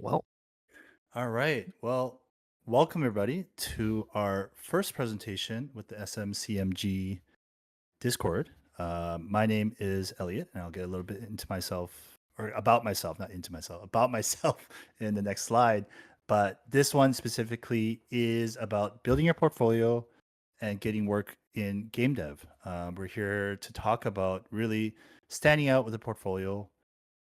Well, All right. Well, welcome everybody to our first presentation with the SMCMG Discord. My name is Eliot, and I'll get a little bit into myself or about myself, not into myself, about myself in the next slide. But this one specifically is about building your portfolio and getting work in game dev. We're here to talk about really standing out with a portfolio,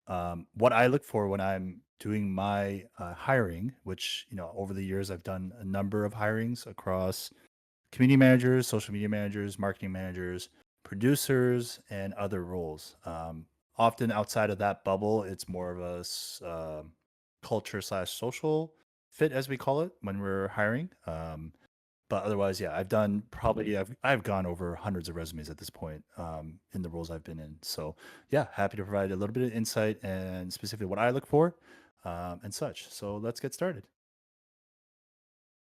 what I look for when I'm doing my hiring, which over the years I've done a number of hirings across community managers, social media managers, marketing managers, producers, and other roles. Often outside of that bubble, it's more of a culture slash social fit, as we call it, when we're hiring. But otherwise, yeah, I've gone over hundreds of resumes at this point, in the roles I've been in. So yeah, happy to provide a little bit of insight and specifically what I look for, and such. So let's get started.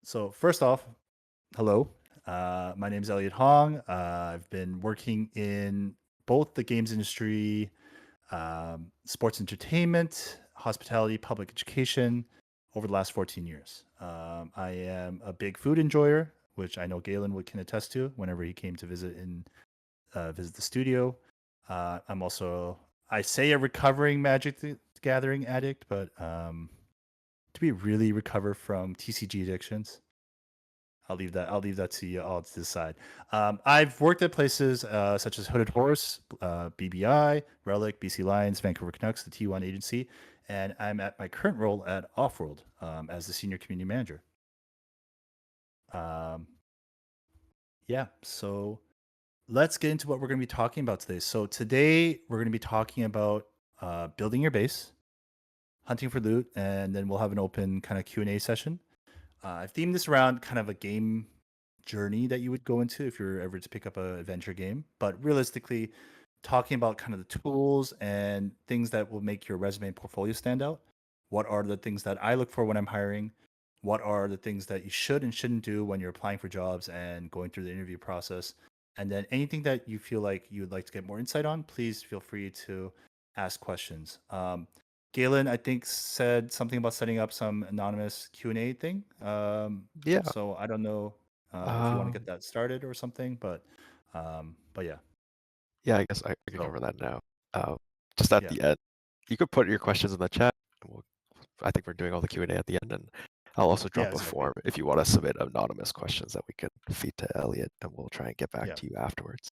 So first off, hello. My name is Eliot Hong. I've been working in both the games industry, sports entertainment, hospitality, public education over the last 14 years. I am a big food enjoyer, which I know Galen can attest to whenever he came to visit the studio. I'm also, I say, a recovering Magic the Gathering addict, but to be really recover from TCG addictions, I'll leave that to you all to decide. I've worked at places such as Hooded Horse, BBI, Relic, BC Lions, Vancouver Canucks, the T1 agency, and I'm at my current role at Offworld, as the senior community manager. Um, yeah, so let's get into what we're going to be talking about today. So today we're going to be talking about building your base, hunting for loot, and then we'll have an open kind of Q&A session. I've themed this around kind of a game journey that you would go into if you're ever to pick up an adventure game. But realistically, talking about kind of the tools and things that will make your resume and portfolio stand out. What are the things that I look for when I'm hiring? What are the things that you should and shouldn't do when you're applying for jobs and going through the interview process? And then anything that you feel like you would like to get more insight on, please feel free to ask questions. Galen, I think, said something about setting up some anonymous Q&A thing. yeah. So I don't know if you want to get Um, that started or something, but yeah. yeah, I guess I could So cover that now. Uh, just at yeah, the end, you could put your questions in the chat. I think we're doing all the Q&A at the end, and I'll also yeah, drop a exactly. form if you want to submit anonymous questions that we can feed to Elliot, and we'll try and get back Yeah, to you afterwards.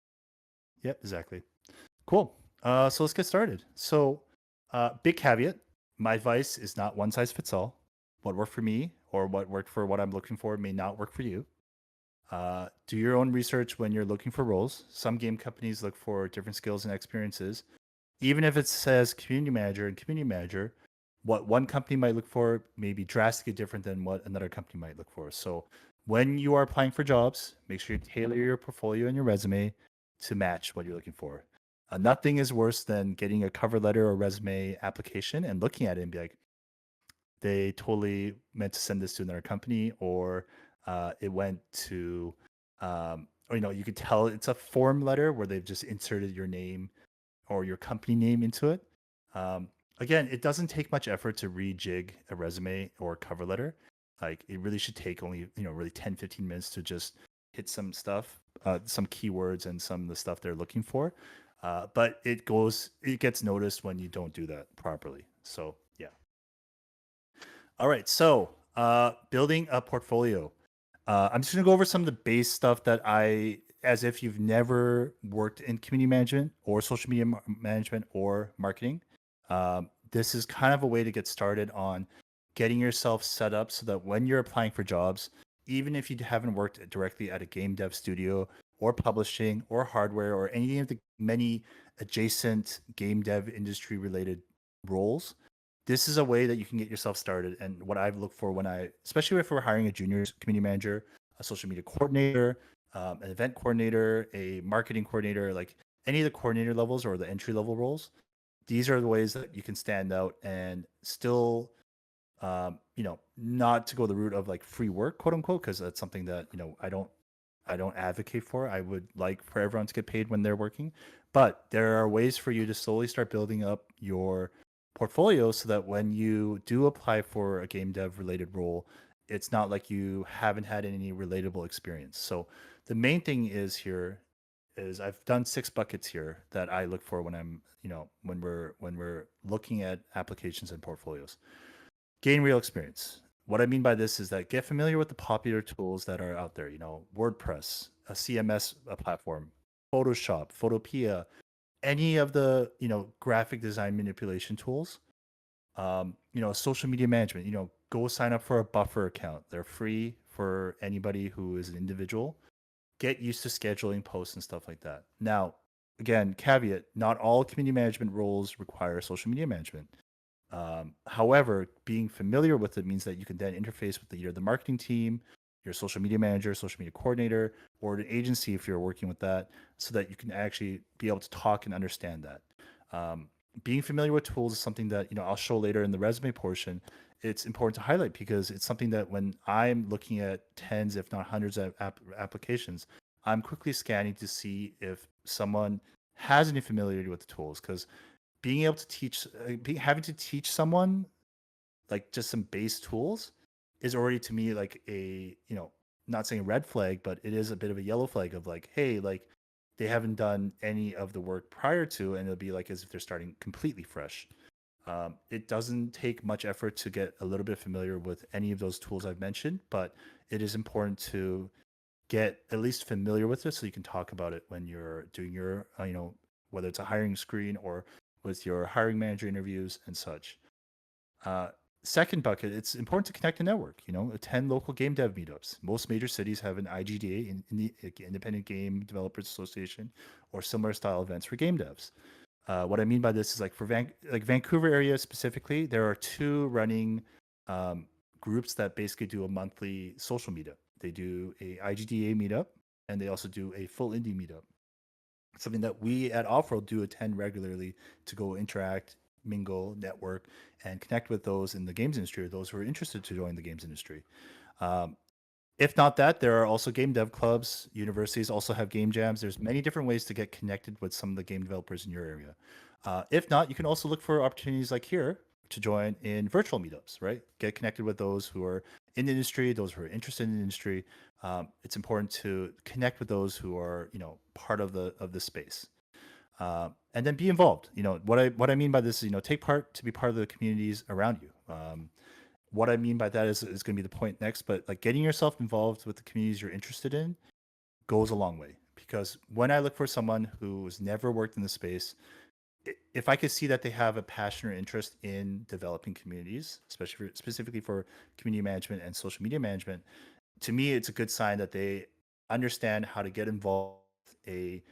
yep, exactly. Cool. So let's get started. So, big caveat: my advice is not one size fits all. What worked for me or what worked for what I'm looking for may not work for you. Do your own research when you're looking for roles. Some game companies look for different skills and experiences. Even if it says community manager and community manager, what one company might look for may be drastically different than what another company might look for. So when you are applying for jobs, make sure you tailor your portfolio and your resume to match what you're looking for. Nothing is worse than getting a cover letter or resume application and looking at it and be like, they totally meant to send this to another company, or it went to, or you could tell it's a form letter where they've just inserted your name or your company name into it. Again, it doesn't take much effort to rejig a resume or cover letter. Like, it really should take only, really 10, 15 minutes to just hit some stuff, some keywords and some of the stuff they're looking for. But it gets noticed when you don't do that properly. So yeah. All right. So building a portfolio. I'm just gonna go over some of the base stuff that as if you've never worked in community management or social media management or marketing. This is kind of a way to get started on getting yourself set up so that when you're applying for jobs, even if you haven't worked directly at a game dev studio or publishing or hardware or any of the many adjacent game dev industry related roles, this is a way that you can get yourself started. And what I've looked for especially if we're hiring a junior community manager, a social media coordinator, an event coordinator, a marketing coordinator, like any of the coordinator levels or the entry level roles, these are the ways that you can stand out and still, not to go the route of like free work, quote unquote, because that's something that, I don't advocate for. I would like for everyone to get paid when they're working, but there are ways for you to slowly start building up your portfolio so that when you do apply for a game dev related role, it's not like you haven't had any relatable experience. So the main thing is here is I've done 6 buckets here that I look for when I'm, when we're looking at applications and portfolios. Gain real experience. What I mean by this is that get familiar with the popular tools that are out there, WordPress, a CMS platform, Photoshop, Photopea, any of the, graphic design manipulation tools, social media management, go sign up for a Buffer account. They're free for anybody who is an individual. Get used to scheduling posts and stuff like that. Now, again, caveat, not all community management roles require social media management. However, being familiar with it means that you can then interface with either the marketing team, your social media manager, social media coordinator, or an agency if you're working with that, so that you can actually be able to talk and understand that. Being familiar with tools is something that I'll show later in the resume portion. It's important to highlight because it's something that when I'm looking at tens, if not hundreds of applications, I'm quickly scanning to see if someone has any familiarity with the tools because being able to teach having to teach someone like just some base tools is already to me like a not saying a red flag, but it is a bit of a yellow flag of like, hey, like they haven't done any of the work prior to, and it'll be like as if they're starting completely fresh. It doesn't take much effort to get a little bit familiar with any of those tools I've mentioned, but it is important to get at least familiar with it so you can talk about it when you're doing your whether it's a hiring screen or with your hiring manager interviews and such. uh, Second bucket, it's important to connect a network. Attend local game dev meetups. Most major cities have an IGDA, in the Independent Game Developers Association, or similar style events for game devs. What I mean by this is like for Vancouver area specifically, there are 2 running um, groups that basically do a monthly social meetup. They do a IGDA meetup, and they also do a full indie meetup. Something that we at Offworld do attend regularly to go interact, mingle, network, and connect with those in the games industry or those who are interested to join the games industry. Um, if not that, there are also game dev clubs. Universities also have game jams. There's many different ways to get connected with some of the game developers in your area. If not, you can also look for opportunities like here to join in virtual meetups, right? Get connected with those who are in the industry, those who are interested in the industry. It's important to connect with those who are, part of the space. And then be involved. What I mean by this is, take part to be part of the communities around you. What I mean by that is going to be the point next, but like getting yourself involved with the communities you're interested in goes a long way. Because when I look for someone who's never worked in the space, if I could see that they have a passion or interest in developing communities, especially specifically for community management and social media management, to me, it's a good sign that they understand how to get involved with a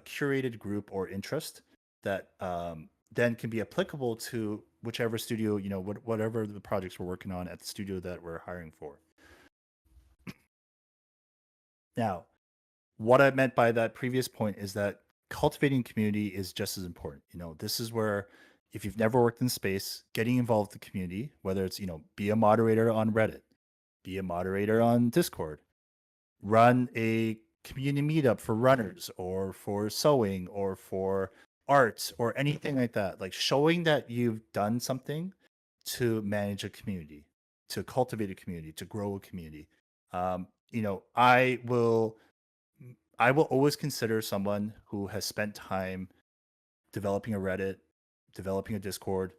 curated group or interest that then can be applicable to whichever studio, whatever the projects we're working on at the studio that we're hiring for. Now, what I meant by that previous point is that cultivating community is just as important. This is where if you've never worked in space, getting involved in the community, whether it's, be a moderator on Reddit, be a moderator on Discord, run a community meetup for runners or for sewing or for art or anything like that. Like showing that you've done something to manage a community, to cultivate a community, to grow a community. Um, you know, I will I will always consider someone who has spent time developing a Reddit, developing a Discord,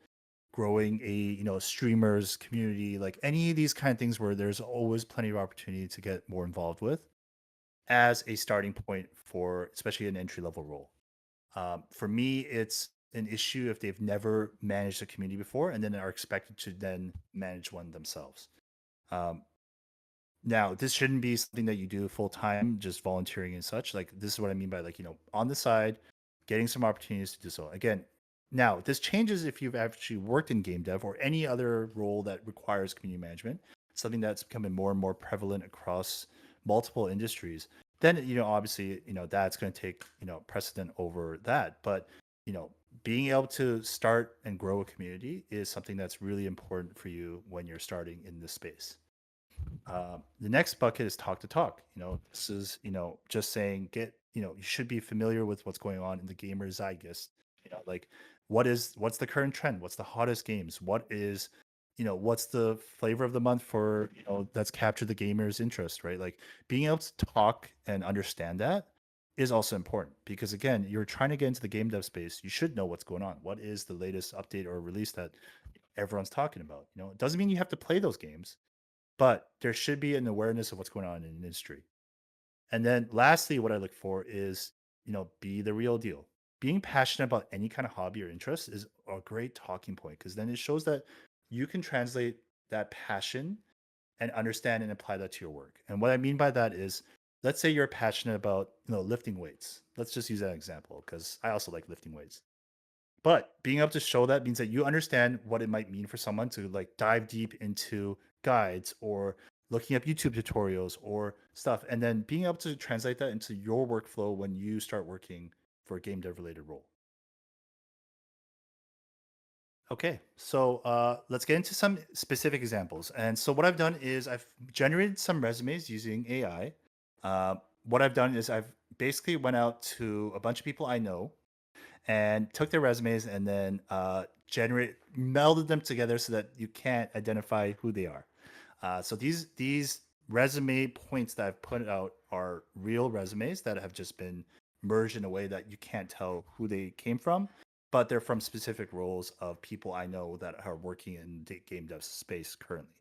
growing a streamers community, like any of these kind of things where there's always plenty of opportunity to get more involved with as a starting point for especially an entry level role. For me, it's an issue if they've never managed a community before and then are expected to then manage one themselves. Um, Now, this shouldn't be something that you do full time, just volunteering and such. Like, this is what I mean by like, on the side, getting some opportunities to do so. Again, now this changes if you've actually worked in game dev or any other role that requires community management, something that's becoming more and more prevalent across multiple industries. Then, obviously, that's going to take, precedent over that. But, you know, being able to start and grow a community is something that's really important for you when you're starting in this space. The next bucket is talk to talk. This is, just saying you should be familiar with what's going on in the gamer zeitgeist. Like what's the current trend? What's the hottest games? What's the flavor of the month for, that's captured the gamer's interest, right? Like being able to talk and understand that is also important because again, you're trying to get into the game dev space. You should know what's going on. What is the latest update or release that everyone's talking about? It doesn't mean you have to play those games, but there should be an awareness of what's going on in the industry. And then lastly, what I look for is, be the real deal. Being passionate about any kind of hobby or interest is a great talking point because then it shows that you can translate that passion and understand and apply that to your work. And what I mean by that is, let's say you're passionate about, lifting weights. Let's just use that example because I also like lifting weights. But being able to show that means that you understand what it might mean for someone to like dive deep into guides or looking up YouTube tutorials or stuff, and then being able to translate that into your workflow when you start working for a game dev related role. Okay, so let's get into some specific examples. And so what I've done is I've generated some resumes using AI. What I've done is I've basically went out to a bunch of people I know and took their resumes and then melded them together so that you can't identify who they are. So these resume points that I've put out are real resumes that have just been merged in a way that you can't tell who they came from, but they're from specific roles of people I know that are working in the game dev space currently.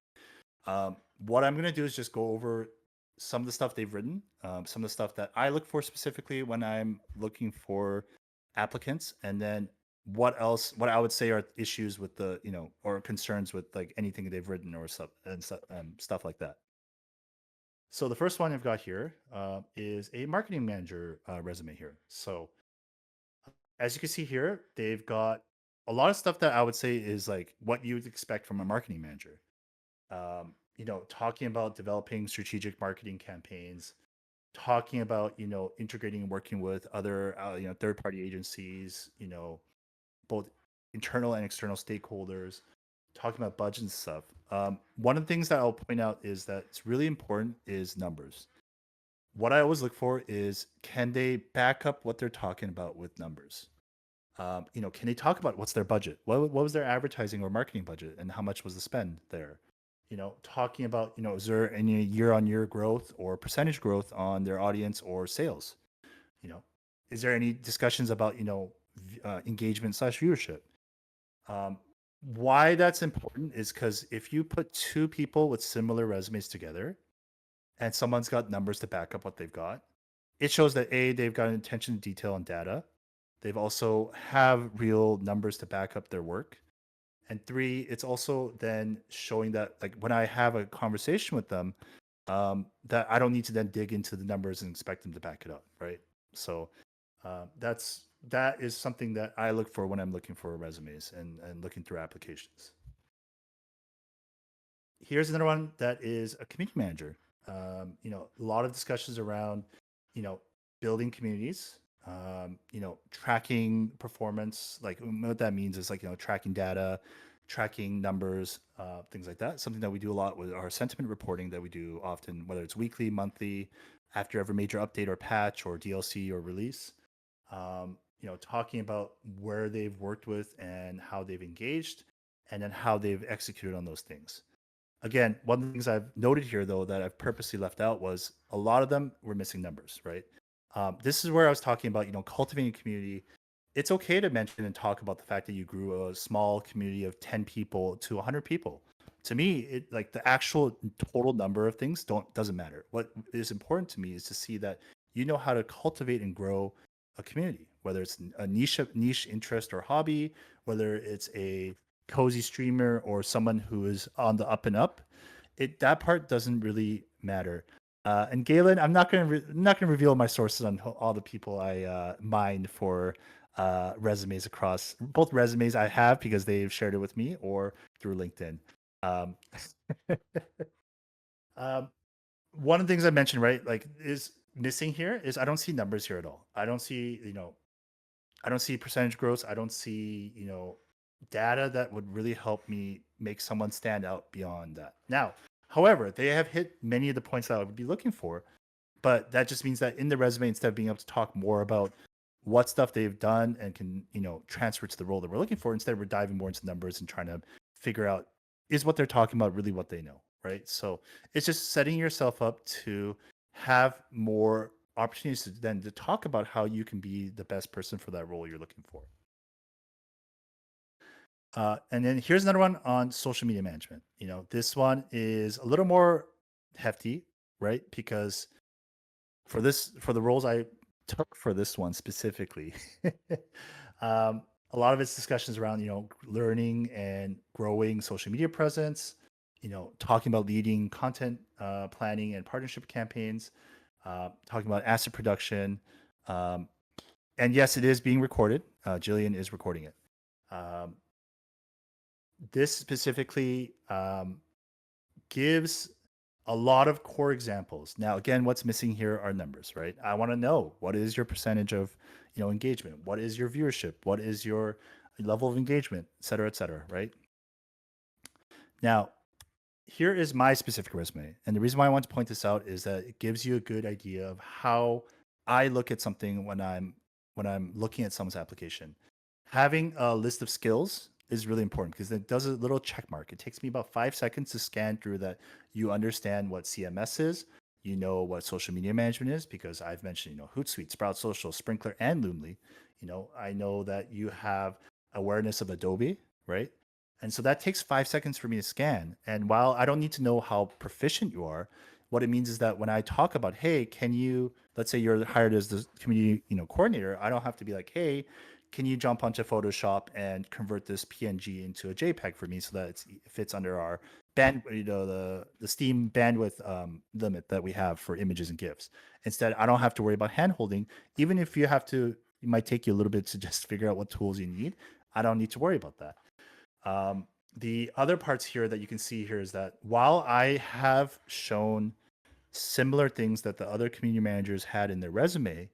What I'm going to do is just go over some of the stuff they've written, some of the stuff that I look for specifically when I'm looking for applicants, and then what I would say are issues with the, or concerns with like anything they've written or stuff like that. So the first one I've got here is a marketing manager resume here. So as you can see here, they've got a lot of stuff that I would say is like what you would expect from a marketing manager. Talking about developing strategic marketing campaigns, talking about, integrating and working with other, third-party agencies, both internal and external stakeholders, talking about budget and stuff. One of the things that I'll point out is that it's really important is numbers. What I always look for is, can they back up what they're talking about with numbers? Can they talk about what's their budget? What was their advertising or marketing budget and how much was the spend there? Talking about, is there any year-on-year growth or percentage growth on their audience or sales? Is there any discussions about, engagement / viewership? Why that's important is because if you put two people with similar resumes together and someone's got numbers to back up what they've got, it shows that A, they've got an attention to detail and data. They've also have real numbers to back up their work. And three, it's also then showing that like when I have a conversation with them, that I don't need to then dig into the numbers and expect them to back it up, right? So that is something that I look for when I'm looking for resumes and looking through applications. Here's another one that is a community manager. A lot of discussions around, building communities, tracking performance. Like what that means is like, tracking data, tracking numbers, things like that. Something that we do a lot with our sentiment reporting that we do often, whether it's weekly, monthly, after every major update or patch or DLC or release. Talking about where they've worked with and how they've engaged and then how they've executed on those things. Again, one of the things I've noted here, though, that I've purposely left out was a lot of them were missing numbers, right? This is where I was talking about, cultivating a community. It's okay to mention and talk about the fact that you grew a small community of 10 people to 100 people. To me, it like the actual total number of things doesn't matter. What is important to me is to see that you know how to cultivate and grow a community, whether it's a niche interest or hobby, whether it's a cozy streamer or someone who is on the up and up. That part doesn't really matter. And Galen, I'm not going to reveal my sources on all the people I mined for resumes across both resumes I have because they've shared it with me or through LinkedIn. One of the things I mentioned, right, like is missing here is I don't see numbers here at all. I don't see, I don't see percentage growth. I don't see, data that would really help me make someone stand out beyond that. Now, however, they have hit many of the points that I would be looking for, but that just means that in the resume, instead of being able to talk more about what stuff they've done and can, transfer to the role that we're looking for. Instead, we're diving more into numbers and trying to figure out, is what they're talking about really what they know, right? So it's just setting yourself up to have more opportunities to then to talk about how you can be the best person for that role you're looking for. And then here's another one on social media management. This one is a little more hefty, right? Because for the roles I took for this one specifically, a lot of its discussions around learning and growing social media presence, talking about leading content planning and partnership campaigns, talking about asset production, and yes, it is being recorded. Jillian is recording it. This specifically gives a lot of core examples. Now, again, what's missing here are numbers, right? I want to know, what is your percentage of, engagement? What is your viewership? What is your level of engagement, et cetera, right? Now, here is my specific resume. And the reason why I want to point this out is that it gives you a good idea of how I look at something when I'm looking at someone's application. Having a list of skills is really important because it does a little check mark. It takes me about 5 seconds to scan through that. You understand what CMS is, you know what social media management is, because I've mentioned, Hootsuite, Sprout Social, Sprinkler, and Loomly. I know that you have awareness of Adobe, right? And so that takes 5 seconds for me to scan. And while I don't need to know how proficient you are, what it means is that when I talk about, hey, can you, let's say you're hired as the community, coordinator, I don't have to be like, hey, can you jump onto Photoshop and convert this PNG into a JPEG for me so that it fits under our band, the Steam bandwidth limit that we have for images and GIFs. Instead, I don't have to worry about hand holding. Even if you have to, it might take you a little bit to just figure out what tools you need. I don't need to worry about that. The other parts here that you can see here is that while I have shown similar things that the other community managers had in their resume,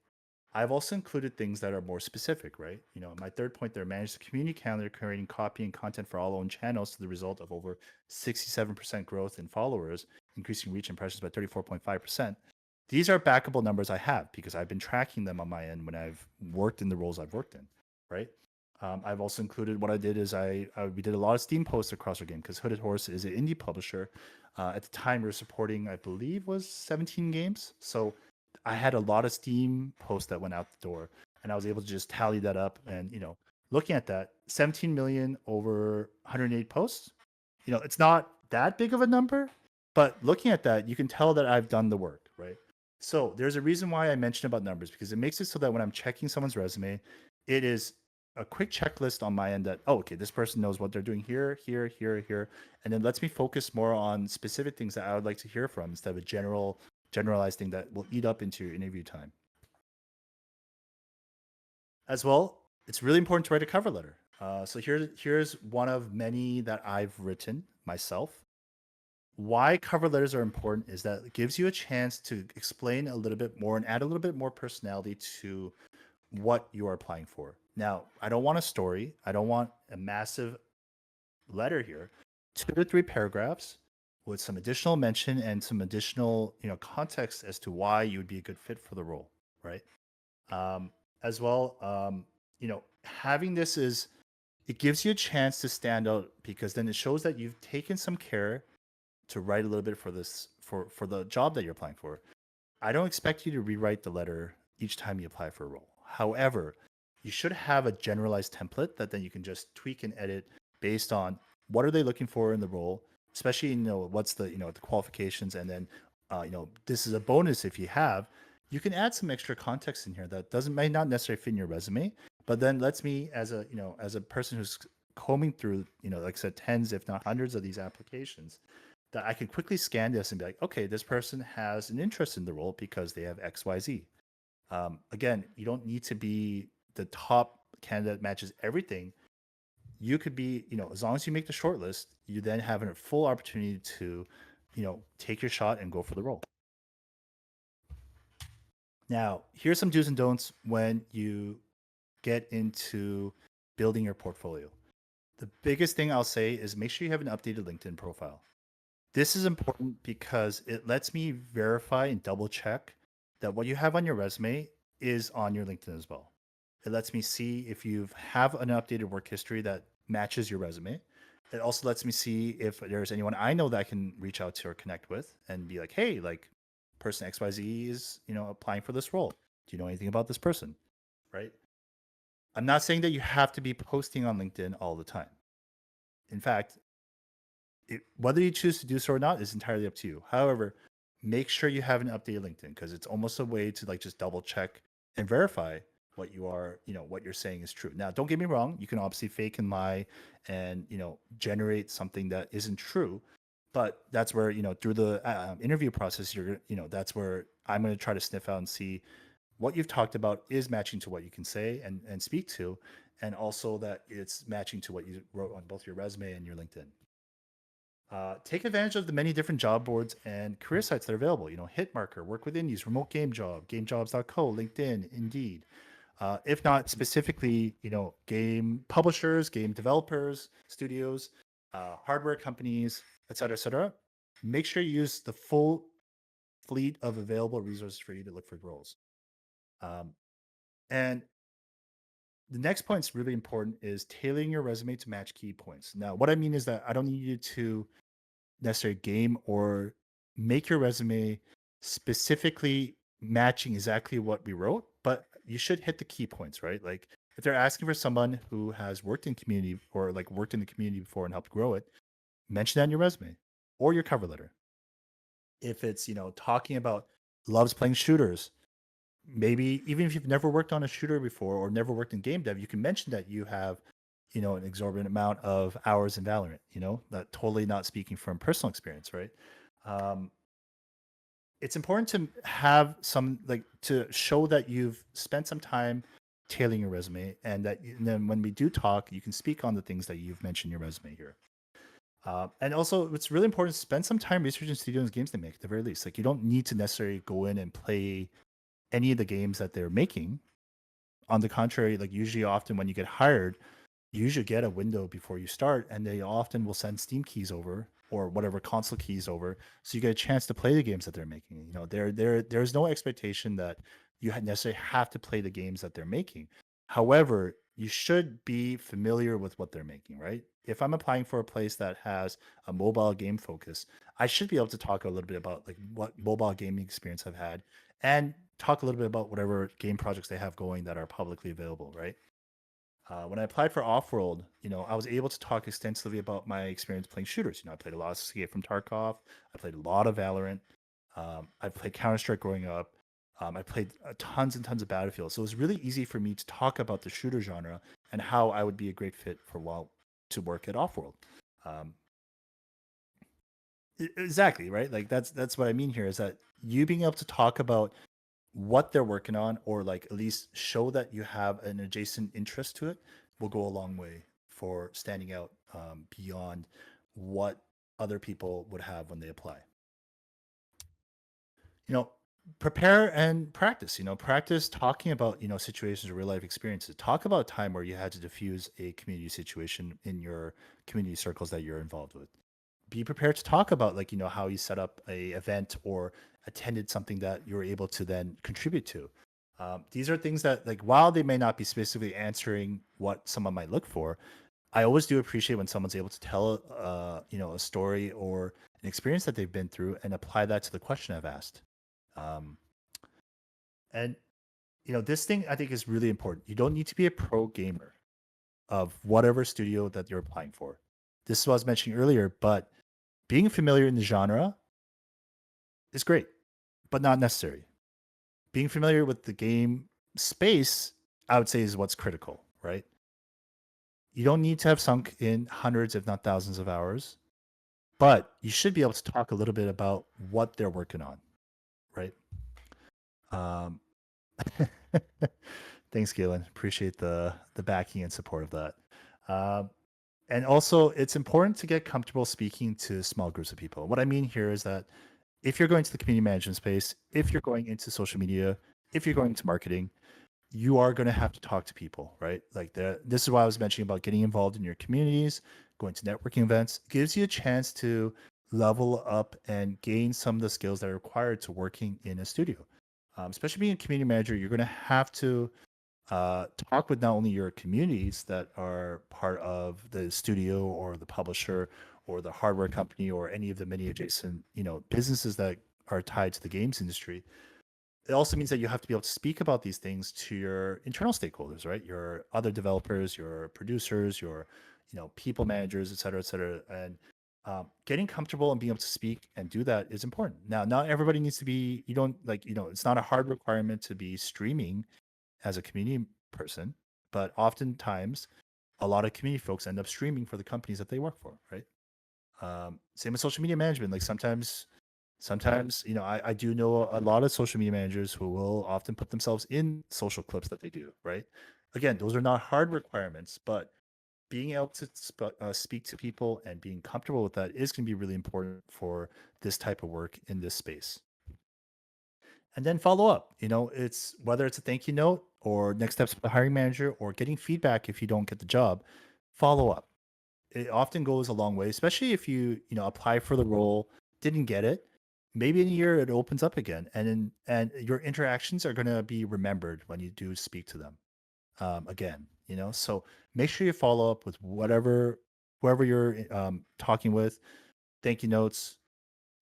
I've also included things that are more specific, right? My third point there, manage the community calendar, creating copy and content for all own channels to the result of over 67% growth in followers, increasing reach impressions by 34.5%. These are backable numbers I have because I've been tracking them on my end when I've worked in the roles I've worked in, right? I've also included what I did is we did a lot of Steam posts across our game because Hooded Horse is an indie publisher. At the time, we were supporting, I believe, was 17 games. So I had a lot of Steam posts that went out the door, and I was able to just tally that up. And looking at that, 17 million over 108 posts. It's not that big of a number, but looking at that, you can tell that I've done the work, right? So there's a reason why I mentioned about numbers, because it makes it so that when I'm checking someone's resume, it is a quick checklist on my end that, oh, okay, this person knows what they're doing here, here, here, here, and then lets me focus more on specific things that I would like to hear from instead of a generalized thing that will eat up into your interview time. As well, it's really important to write a cover letter. So here's one of many that I've written myself. Why cover letters are important is that it gives you a chance to explain a little bit more and add a little bit more personality to what you are applying for. Now, I don't want a story. I don't want a massive letter here. 2 to 3 paragraphs with some additional mention and some additional, context as to why you would be a good fit for the role, right? As well, having this it gives you a chance to stand out because then it shows that you've taken some care to write a little bit for this for the job that you're applying for. I don't expect you to rewrite the letter each time you apply for a role. However, you should have a generalized template that then you can just tweak and edit based on what are they looking for in the role, especially what's the the qualifications, and then this is a bonus if you have. You can add some extra context in here that may not necessarily fit in your resume, but then lets me as a person who's combing through like I said, tens if not hundreds of these applications, that I can quickly scan this and be like, okay, this person has an interest in the role because they have XYZ. Again, you don't need to be the top candidate that matches everything. You could be, as long as you make the short list, you then have a full opportunity to, take your shot and go for the role. Now, here's some do's and don'ts when you get into building your portfolio. The biggest thing I'll say is make sure you have an updated LinkedIn profile. This is important because it lets me verify and double check that what you have on your resume is on your LinkedIn as well. It lets me see if you have an updated work history that matches your resume. It also lets me see if there's anyone I know that I can reach out to or connect with and be like, hey, like person XYZ is, applying for this role. Do you know anything about this person? Right? I'm not saying that you have to be posting on LinkedIn all the time. In fact, whether you choose to do so or not is entirely up to you. However, make sure you have an updated LinkedIn because it's almost a way to like just double check and verify what you are, what you're saying is true. Now, don't get me wrong, you can obviously fake and lie and, generate something that isn't true. But that's where, through the interview process, that's where I'm going to try to sniff out and see what you've talked about is matching to what you can say and speak to, and also that it's matching to what you wrote on both your resume and your LinkedIn. Take advantage of the many different job boards and career sites that are available. Hitmarker, Work with Indies, Remote Game Job, GameJobs.co, LinkedIn, Indeed. If not specifically, game publishers, game developers, studios, hardware companies, et cetera, make sure you use the full fleet of available resources for you to look for roles. And the next point is really important is tailoring your resume to match key points. Now, what I mean is that I don't need you to necessarily game or make your resume specifically matching exactly what we wrote, but you should hit the key points, right? Like if they're asking for someone who has worked in community or like worked in the community before and helped grow it, mention that in your resume or your cover letter. If it's, talking about loves playing shooters, maybe even if you've never worked on a shooter before or never worked in game dev, you can mention that you have, an exorbitant amount of hours in Valorant, that totally not speaking from personal experience, right? It's important to have some to show that you've spent some time tailoring your resume and then when we do talk, you can speak on the things that you've mentioned in your resume here. And also, it's really important to spend some time researching studios and games they make at the very least. Like, you don't need to necessarily go in and play any of the games that they're making. On the contrary, like usually often when you get hired, you usually get a window before you start, and they often will send Steam keys over or whatever console keys over, so you get a chance to play the games that they're making. There's no expectation that you necessarily have to play the games that they're making. However, you should be familiar with what they're making, right? If I'm applying for a place that has a mobile game focus, I should be able to talk a little bit about like what mobile gaming experience I've had and talk a little bit about whatever game projects they have going that are publicly available, right? When I applied for Offworld, I was able to talk extensively about my experience playing shooters. I played a lot of Escape from Tarkov. I played a lot of Valorant. I played Counter-Strike growing up. I played tons and tons of Battlefield. So it was really easy for me to talk about the shooter genre and how I would be a great fit to work at Offworld. Exactly, right? Like that's what I mean here is that you being able to talk about what they're working on or like at least show that you have an adjacent interest to it will go a long way for standing out beyond what other people would have when they apply. Prepare and practice. Practice talking about situations or real life experiences. Talk about a time where you had to diffuse a community situation in your community circles that you're involved with. Be prepared to talk about like how you set up a event or attended something that you were able to then contribute to. These are things that like while they may not be specifically answering what someone might look for, I always do appreciate when someone's able to tell a story or an experience that they've been through and apply that to the question I've asked. And this thing I think is really important. You don't need to be a pro gamer of whatever studio that you're applying for. This is what I was mentioning earlier, but being familiar in the genre is great, but not necessary. Being familiar with the game space, I would say, is what's critical, right? You don't need to have sunk in hundreds, if not thousands of hours, but you should be able to talk a little bit about what they're working on, right? Thanks, Galen. Appreciate the backing and support of that. And also, it's important to get comfortable speaking to small groups of people. What I mean here is that if you're going to the community management space, if you're going into social media, if you're going into marketing, you are going to have to talk to people, right? Like this is why I was mentioning about getting involved in your communities, going to networking events. It gives you a chance to level up and gain some of the skills that are required to working in a studio. Especially being a community manager, you're going to have to talk with not only your communities that are part of the studio or the publisher or the hardware company or any of the many adjacent businesses that are tied to the games industry. It also means that you have to be able to speak about these things to your internal stakeholders, right? Your other developers, your producers, your people managers, et cetera, et cetera. And getting comfortable and being able to speak and do that is important. Now, not everybody needs to be. You don't like it's not a hard requirement to be streaming as a community person, but oftentimes a lot of community folks end up streaming for the companies that they work for, right? Same with social media management. Like sometimes I do know a lot of social media managers who will often put themselves in social clips that they do, right? Again, those are not hard requirements, but being able to speak to people and being comfortable with that is going to be really important for this type of work in this space. And then follow up. It's whether it's a thank you note or next steps with the hiring manager or getting feedback if you don't get the job. Follow up. It often goes a long way, especially if you apply for the role, didn't get it. Maybe in a year it opens up again, and your interactions are going to be remembered when you do speak to them again. So make sure you follow up with whoever you're talking with. Thank you notes,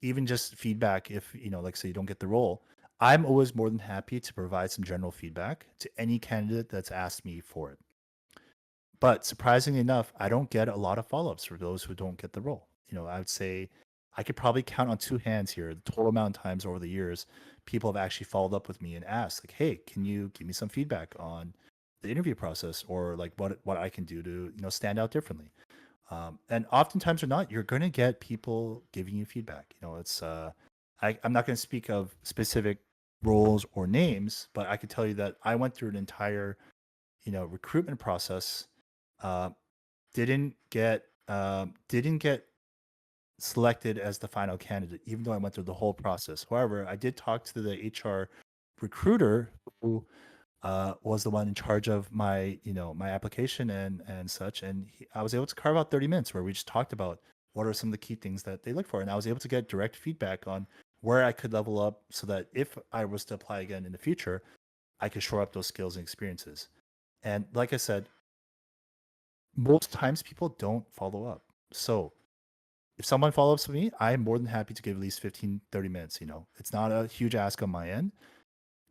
even just feedback if like say you don't get the role. I'm always more than happy to provide some general feedback to any candidate that's asked me for it. But surprisingly enough, I don't get a lot of follow-ups for those who don't get the role. I would say I could probably count on two hands here the total amount of times over the years people have actually followed up with me and asked like, "Hey, can you give me some feedback on the interview process or like what I can do to stand out differently?" And oftentimes or not, you're going to get people giving you feedback. It's I'm not going to speak of specific roles or names, but I could tell you that I went through an entire recruitment process. Uh, didn't get selected as the final candidate, even though I went through the whole process. However, I did talk to the HR recruiter who was the one in charge of my application and such, and I was able to carve out 30 minutes where we just talked about what are some of the key things that they look for, and I was able to get direct feedback on where I could level up so that if I was to apply again in the future, I could shore up those skills and experiences. And like I said, most times people don't follow up. So if someone follows up with me, I'm more than happy to give at least 15, 30 minutes. It's not a huge ask on my end.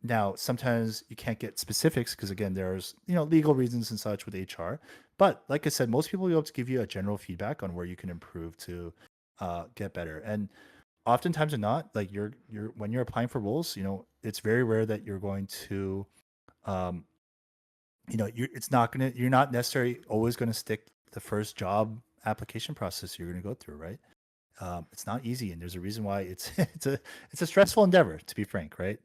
Now, sometimes you can't get specifics because again, there's legal reasons and such with HR. But like I said, most people will be able to give you a general feedback on where you can improve to get better. And oftentimes or not, like you're when you're applying for roles, it's very rare that you're going to um, you're not necessarily always going to stick the first job application process you're going to go through, right? It's not easy, and there's a reason why it's it's a stressful endeavor, to be frank, right?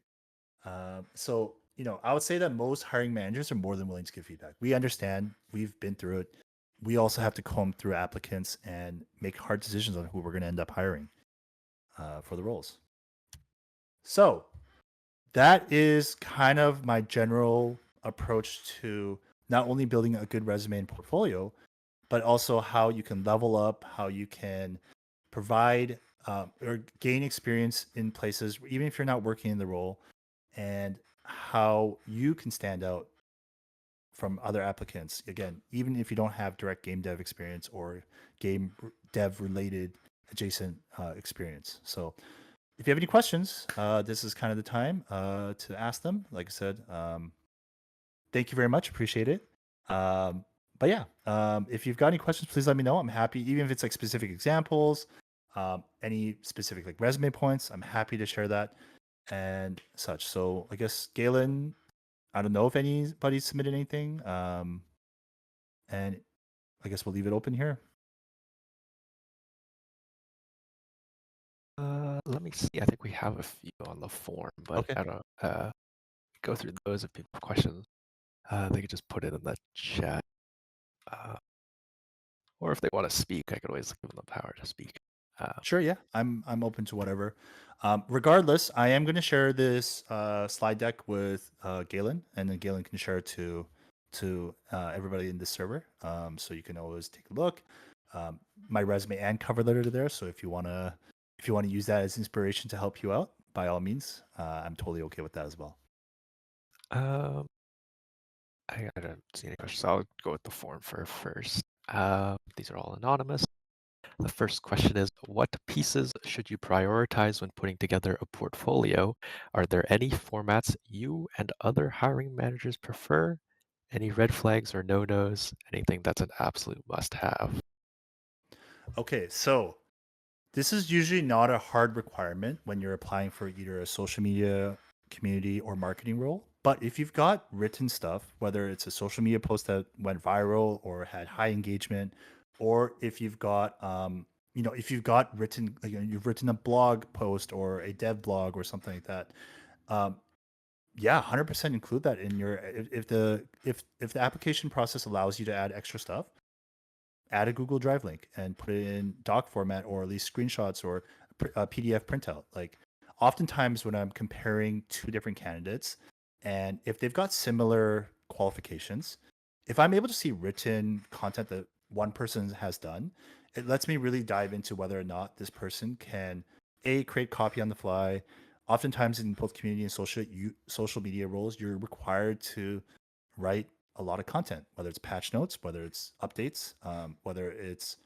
So I would say that most hiring managers are more than willing to give feedback. We understand, we've been through it. We also have to comb through applicants and make hard decisions on who we're going to end up hiring for the roles. So that is kind of my general approach to not only building a good resume and portfolio, but also how you can level up, how you can provide or gain experience in places, even if you're not working in the role, and how you can stand out from other applicants. Again, even if you don't have direct game dev experience or game dev related adjacent experience. So if you have any questions, this is kind of the time to ask them. Like I said, thank you very much. Appreciate it. But yeah, if you've got any questions, please let me know. I'm happy, even if it's like specific examples, any specific like resume points, I'm happy to share that and such. So I guess Galen, I don't know if anybody submitted anything. And I guess we'll leave it open here. Let me see. I think we have a few on the form, but Okay. I don't go through those if people have questions. They could just put it in the chat. Or if they want to speak, I could always give them the power to speak. Sure, yeah. I'm open to whatever. Regardless, I am going to share this slide deck with Galen, and then Galen can share it to everybody in the server. So you can always take a look. My resume and cover letter are there. So if you wanna use that as inspiration to help you out, by all means, I'm totally okay with that as well. Um, I don't see any questions. So I'll go with the form for first. These are all anonymous. The first question is, what pieces should you prioritize when putting together a portfolio? Are there any formats you and other hiring managers prefer? Any red flags or no-nos? Anything that's an absolute must-have? Okay, so this is usually not a hard requirement when you're applying for either a social media, community, or marketing role. But if you've got written stuff, whether it's a social media post that went viral or had high engagement, or if you've got, if you've got written, like you've written a blog post or a dev blog or something like that, um, yeah, 100% include that in your if the application process allows you to add extra stuff, add a Google Drive link and put it in doc format or at least screenshots or a PDF printout. Like oftentimes when I'm comparing two different candidates and if they've got similar qualifications, if I'm able to see written content that one person has done, it lets me really dive into whether or not this person can create copy on the fly. Oftentimes in both community and social media roles, you're required to write a lot of content, whether it's patch notes, whether it's updates, whether it's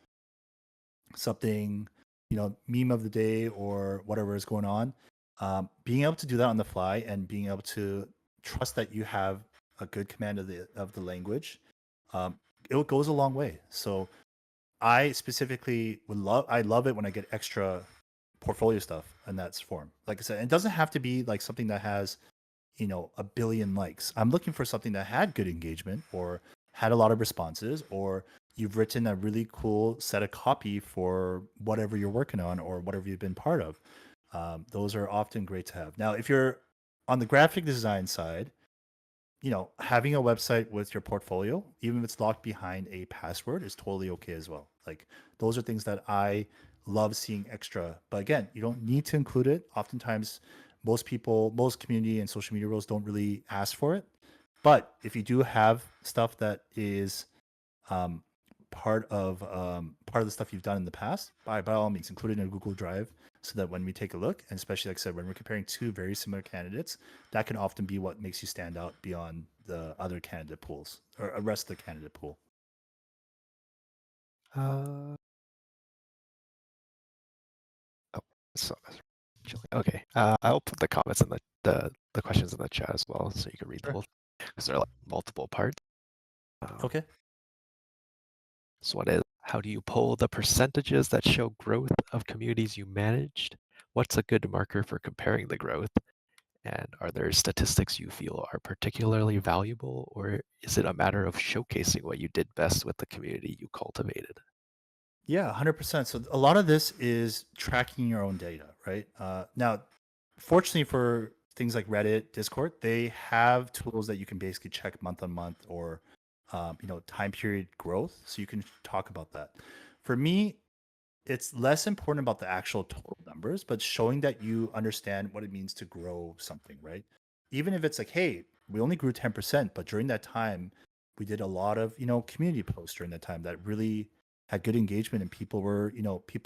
something, meme of the day or whatever is going on. Being able to do that on the fly and being able to trust that you have a good command of the language, um, it goes a long way. So I specifically I love it when I get extra portfolio stuff in that form. Like I said, it doesn't have to be like something that has a billion likes. I'm looking for something that had good engagement or had a lot of responses, or you've written a really cool set of copy for whatever you're working on or whatever you've been part of. Those are often great to have. Now, if you're on the graphic design side, having a website with your portfolio, even if it's locked behind a password, is totally okay as well. Like those are things that I love seeing extra. But again, you don't need to include it. Oftentimes, most community and social media roles don't really ask for it. But if you do have stuff that is um, part of the stuff you've done in the past, by all means, include it in a Google Drive so that when we take a look, and especially like I said, when we're comparing two very similar candidates, that can often be what makes you stand out beyond the other candidate pools or the rest of the candidate pool. Uh, oh, so okay. I'll put the comments in the questions in the chat as well, so you can read the Sure. whole, because there are like multiple parts. Okay. So one is, how do you pull the percentages that show growth of communities you managed? What's a good marker for comparing the growth? And are there statistics you feel are particularly valuable, or is it a matter of showcasing what you did best with the community you cultivated? Yeah, 100%. So a lot of this is tracking your own data, right? Now, fortunately for things like Reddit, Discord, they have tools that you can basically check month on month or time period growth, so you can talk about that. For me, it's less important about the actual total numbers, but showing that you understand what it means to grow something, right? Even if it's like, hey, we only grew 10%, but during that time, we did a lot of, community posts during that time that really had good engagement and people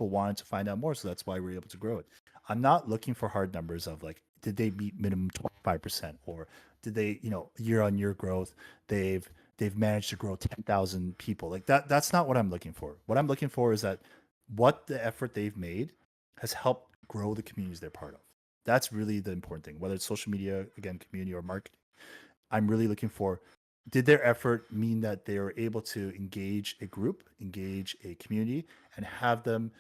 wanted to find out more. So that's why we were able to grow it. I'm not looking for hard numbers of like, did they meet minimum 25% or did they, year on year growth, they've managed to grow 10,000 people. Like that's not what I'm looking for. What I'm looking for is that what the effort they've made has helped grow the communities they're part of. That's really the important thing, whether it's social media, again, community or marketing. I'm really looking for, did their effort mean that they were able to engage a group, engage a community, and have them,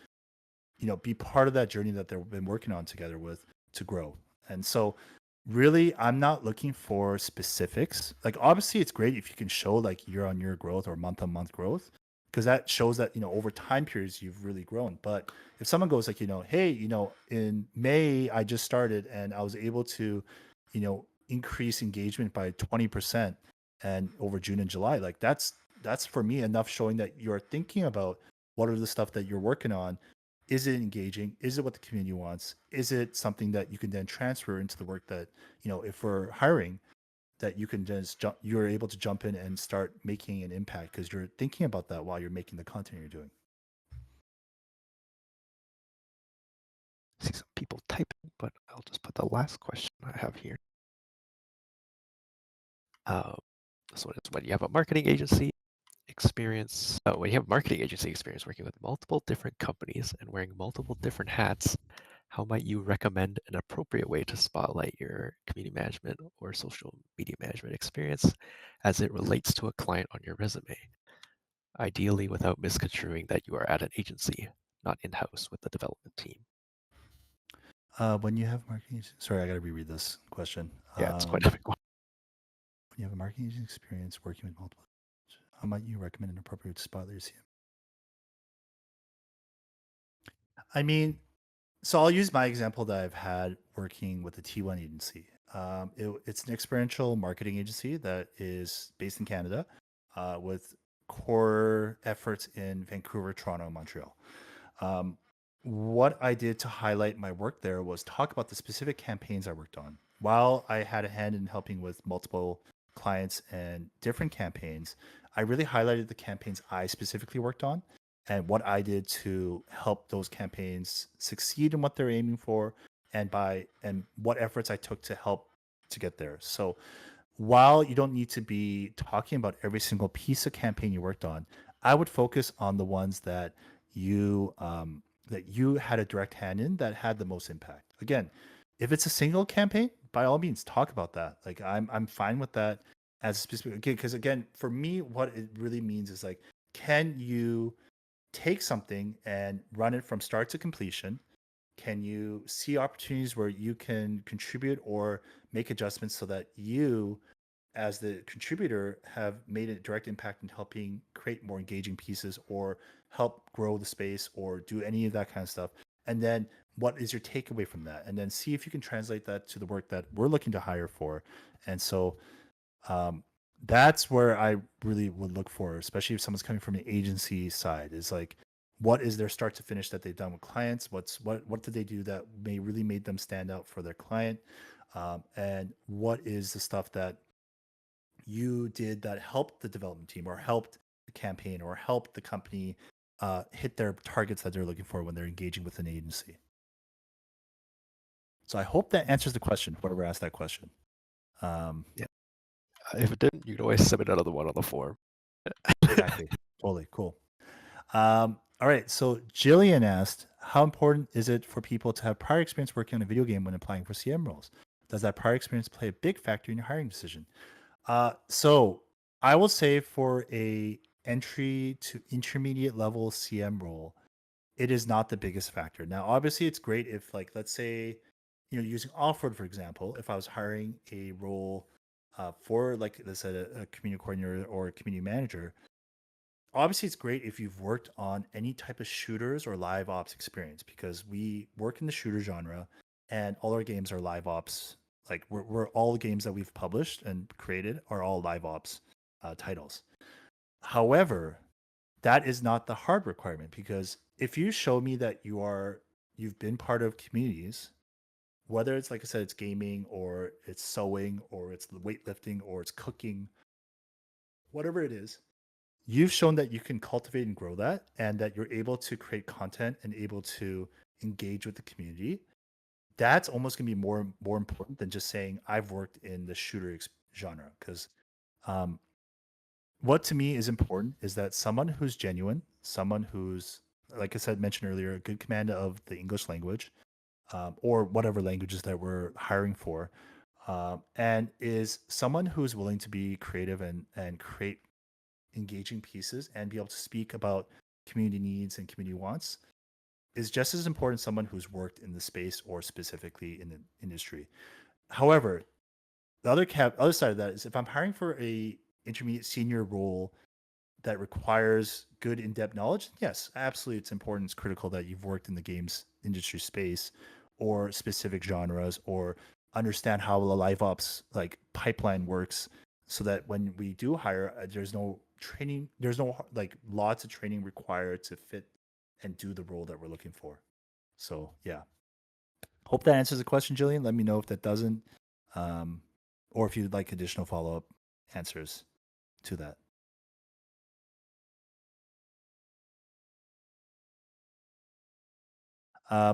be part of that journey that they've been working on together with to grow. And so really I'm not looking for specifics. Like obviously it's great if you can show like year on year growth or month on month growth, because that shows that over time periods you've really grown. But if someone goes like, hey, in May I just started and I was able to, increase engagement by 20% and over June and July, like that's for me enough showing that you're thinking about what are the stuff that you're working on. Is it engaging? Is it what the community wants? Is it something that you can then transfer into the work that, if we're hiring, that you can just you're able to jump in and start making an impact because you're thinking about that while you're making the content you're doing. I see some people typing, but I'll just put the last question I have here. This one is when you have a marketing agency experience. When you have marketing agency experience working with multiple different companies and wearing multiple different hats, how might you recommend an appropriate way to spotlight your community management or social media management experience as it relates to a client on your resume? Ideally, without misconstruing that you are at an agency, not in-house with the development team. When you have marketing, sorry, I got to reread this question. Yeah, it's quite a big one. When you have a marketing agency experience working with multiple, how might you recommend an appropriate spotlight your CM? I mean, so I'll use my example that I've had working with a T1 agency. It's an experiential marketing agency that is based in Canada with core efforts in Vancouver, Toronto, and Montreal. Um, what I did to highlight my work there was talk about the specific campaigns I worked on. While I had a hand in helping with multiple clients and different campaigns, I really highlighted the campaigns I specifically worked on and what I did to help those campaigns succeed in what they're aiming for and what efforts I took to help to get there. So while you don't need to be talking about every single piece of campaign you worked on, I would focus on the ones that you had a direct hand in that had the most impact. Again, if it's a single campaign, by all means, talk about that. Like I'm fine with that as specific. Again, because again, for me, what it really means is like, can you take something and run it from start to completion? Can you see opportunities where you can contribute or make adjustments so that you as the contributor have made a direct impact in helping create more engaging pieces or help grow the space or do any of that kind of stuff? And then what is your takeaway from that? And then see if you can translate that to the work that we're looking to hire for. And so um, that's where I really would look for, especially if someone's coming from an agency side, is like, what is their start to finish that they've done with clients? What did they do that may really made them stand out for their client? And what is the stuff that you did that helped the development team or helped the campaign or helped the company hit their targets that they're looking for when they're engaging with an agency? So I hope that answers the question, whoever asked that question. Yeah. If it didn't, you can always submit another one on the form. Exactly. Totally. Cool. All right. So Jillian asked, how important is it for people to have prior experience working on a video game when applying for CM roles? Does that prior experience play a big factor in your hiring decision? So I will say for a entry to intermediate level CM role, it is not the biggest factor. Now, obviously, it's great if, like, let's say, using Offworld for example, if I was hiring a role for, like, let's say, a community coordinator or a community manager. Obviously, it's great if you've worked on any type of shooters or live ops experience because we work in the shooter genre, and all our games are live ops. Like we're all the games that we've published and created are all live ops titles. However, that is not the hard requirement because if you show me that you've been part of communities, whether it's like I said, it's gaming or it's sewing or it's weightlifting or it's cooking, whatever it is, you've shown that you can cultivate and grow that and that you're able to create content and able to engage with the community. That's almost going to be more important than just saying I've worked in the shooter genre because um, what to me is important is that someone who's genuine, someone who's, like I said, mentioned earlier, a good command of the English language or whatever languages that we're hiring for, and is someone who's willing to be creative and create engaging pieces and be able to speak about community needs and community wants is just as important as someone who's worked in the space or specifically in the industry. However, the other side of that is if I'm hiring for a intermediate senior role that requires good in-depth knowledge, yes, absolutely, it's important. It's critical that you've worked in the games industry space or specific genres or understand how the live ops like pipeline works, so that when we do hire, there's no training, there's no like lots of training required to fit and do the role that we're looking for. So yeah, hope that answers the question, Jillian. Let me know if that doesn't, um, or if you'd like additional follow-up answers to that.